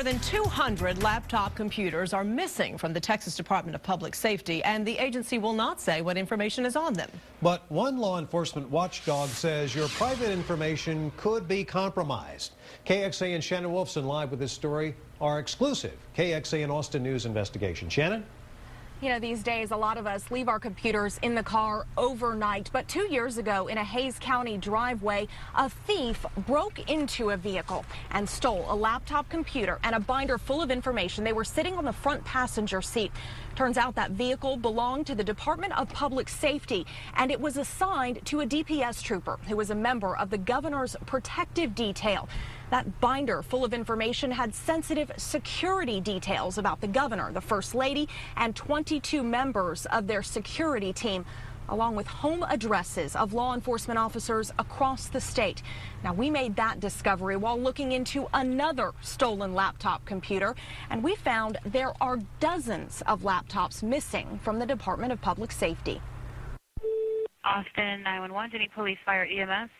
than 200 laptop computers are missing from the Texas Department of Public Safety, and the agency will not say what information is on them. But one law enforcement watchdog says your private information could be compromised. KXA and Shannon Wolfson live with this story, our exclusive KXA and Austin News investigation. Shannon? You know, these days, a lot of us leave our computers in the car overnight. But 2 years ago, in a Hays County driveway, a thief broke into a vehicle and stole a laptop computer and a binder full of information. They were sitting on the front passenger seat. Turns out that vehicle belonged to the Department of Public Safety, and it was assigned to a DPS trooper who was a member of the governor's protective detail. That binder full of information had sensitive security details about the governor, the first lady, and 22 members of their security team, along with home addresses of law enforcement officers across the state. Now, we made that discovery while looking into another stolen laptop computer, and we found there are dozens of laptops missing from the Department of Public Safety. Austin 911, any police, fire, EMS?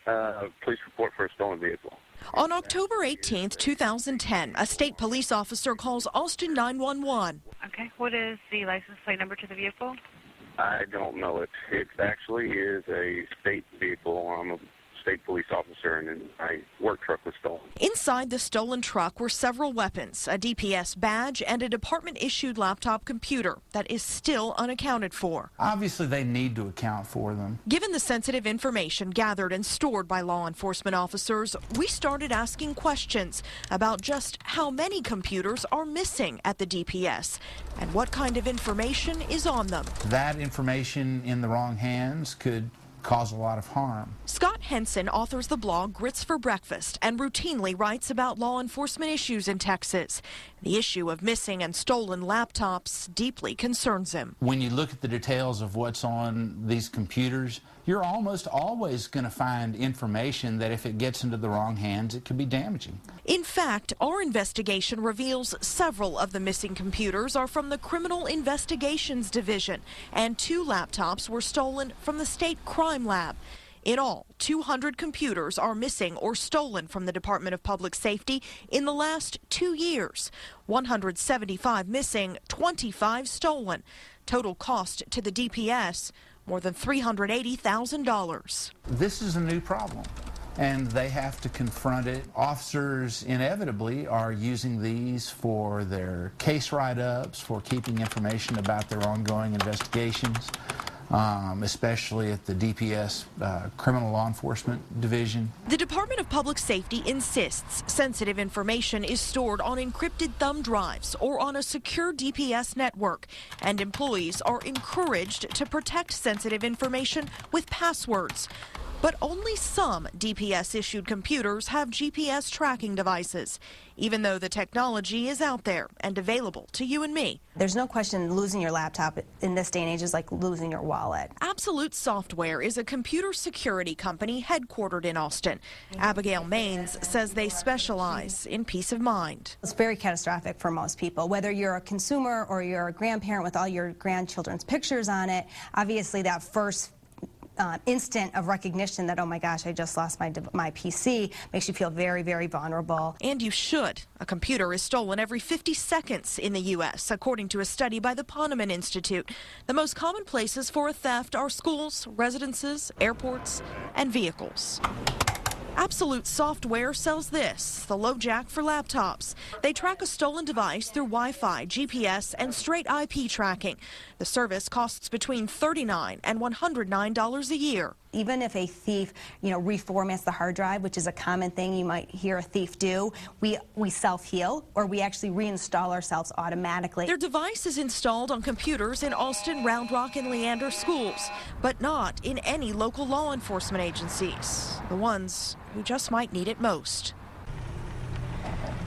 Police report for a stolen vehicle. On October 18, 2010, a state police officer calls Austin 911. Okay, what is the license plate number to the vehicle? I don't know it. It actually is a state vehicle. I'm a state police officer, and my work truck was stolen. Inside the stolen truck were several weapons, a DPS badge, and a department-issued laptop computer that is still unaccounted for. Obviously, they need to account for them. Given the sensitive information gathered and stored by law enforcement officers, we started asking questions about just how many computers are missing at the DPS and what kind of information is on them. That information in the wrong hands could cause a lot of harm. Scott Henson authors the blog Grits for Breakfast and routinely writes about law enforcement issues in Texas. The issue of missing and stolen laptops deeply concerns him. When you look at the details of what's on these computers, you're almost always going to find information that if it gets into the wrong hands, it could be damaging. In fact, our investigation reveals several of the missing computers are from the Criminal Investigations Division, and 2 laptops were stolen from the State Crime Lab. In all, 200 computers are missing or stolen from the Department of Public Safety in the last 2 years. 175 missing, 25 stolen. Total cost to the DPS, more than $380,000. This is a new problem, and they have to confront it. Officers inevitably are using these for their case write-ups, for keeping information about their ongoing investigations, especially at the DPS Criminal Law Enforcement Division. The Department of Public Safety insists sensitive information is stored on encrypted thumb drives or on a secure DPS network, and employees are encouraged to protect sensitive information with passwords. But only some DPS-issued computers have GPS tracking devices, even though the technology is out there and available to you and me. There's no question losing your laptop in this day and age is like losing your wallet. Absolute Software is a computer security company headquartered in Austin. Abigail Maines says they specialize in peace of mind. It's very catastrophic for most people, whether you're a consumer or you're a grandparent with all your grandchildren's pictures on it. Obviously, that first instant of recognition that, oh my gosh, I just lost my PC, makes you feel very, very vulnerable. And you should. A computer is stolen every 50 seconds in the U.S., according to a study by the Poneman Institute. The most common places for a theft are schools, residences, airports, and vehicles. Absolute Software sells this, the LoJack for laptops. They track a stolen device through Wi-Fi, GPS, and straight IP tracking. The service costs between $39 and $109 a year. Even if a thief, reformats the hard drive, which is a common thing you might hear a thief do, we self-heal, or we actually reinstall ourselves automatically. Their device is installed on computers in Austin, Round Rock, and Leander schools, but not in any local law enforcement agencies, the ones who just might need it most.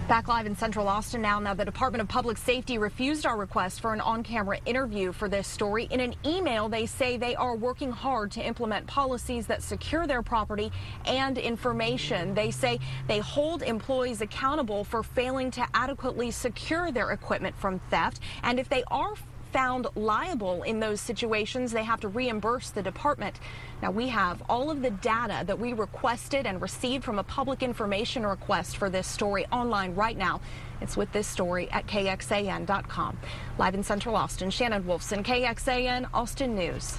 Back live in Central Austin now. The Department of Public Safety refused our request for an on-camera interview for this story. In an email, they say they are working hard to implement policies that secure their property and information. They say they hold employees accountable for failing to adequately secure their equipment from theft, and if they are found liable in those situations, they have to reimburse the department. Now, we have all of the data that we requested and received from a public information request for this story online right now. It's with this story at KXAN.com. Live in Central Austin, Shannon Wolfson, KXAN Austin News.